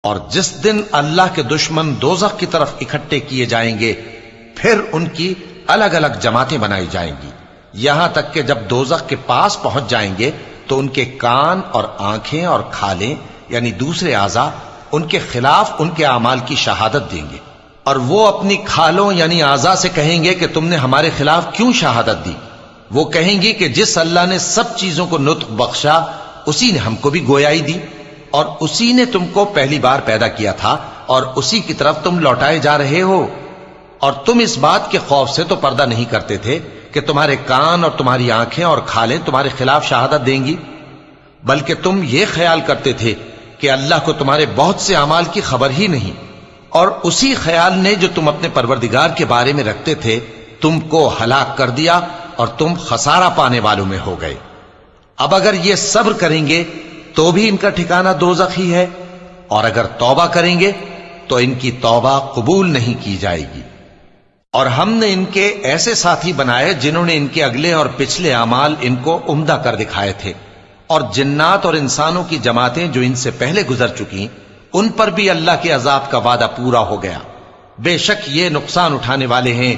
اور جس دن اللہ کے دشمن دوزخ کی طرف اکٹھے کیے جائیں گے پھر ان کی الگ الگ جماعتیں بنائی جائیں گی، یہاں تک کہ جب دوزخ کے پاس پہنچ جائیں گے تو ان کے کان اور آنکھیں اور کھالیں یعنی دوسرے اعضاء ان کے خلاف ان کے اعمال کی شہادت دیں گے، اور وہ اپنی کھالوں یعنی اعضاء سے کہیں گے کہ تم نے ہمارے خلاف کیوں شہادت دی؟ وہ کہیں گی کہ جس اللہ نے سب چیزوں کو نطق بخشا اسی نے ہم کو بھی گویائی دی، اور اسی نے تم کو پہلی بار پیدا کیا تھا اور اسی کی طرف تم لوٹائے جا رہے ہو، اور تم اس بات کے خوف سے تو پردہ نہیں کرتے تھے کہ تمہارے کان اور تمہاری آنکھیں اور کھالیں تمہارے خلاف شہادت دیں گی، بلکہ تم یہ خیال کرتے تھے کہ اللہ کو تمہارے بہت سے اعمال کی خبر ہی نہیں، اور اسی خیال نے جو تم اپنے پروردگار کے بارے میں رکھتے تھے تم کو ہلاک کر دیا اور تم خسارہ پانے والوں میں ہو گئے۔ اب اگر یہ صبر کریں گے تو بھی ان کا ٹھکانہ دوزخ ہی ہے، اور اگر توبہ کریں گے تو ان کی توبہ قبول نہیں کی جائے گی۔ اور ہم نے ان کے ایسے ساتھی بنائے جنہوں نے ان کے اگلے اور پچھلے اعمال ان کو عمدہ کر دکھائے تھے، اور جنات اور انسانوں کی جماعتیں جو ان سے پہلے گزر چکی ان پر بھی اللہ کے عذاب کا وعدہ پورا ہو گیا۔ بے شک یہ نقصان اٹھانے والے ہیں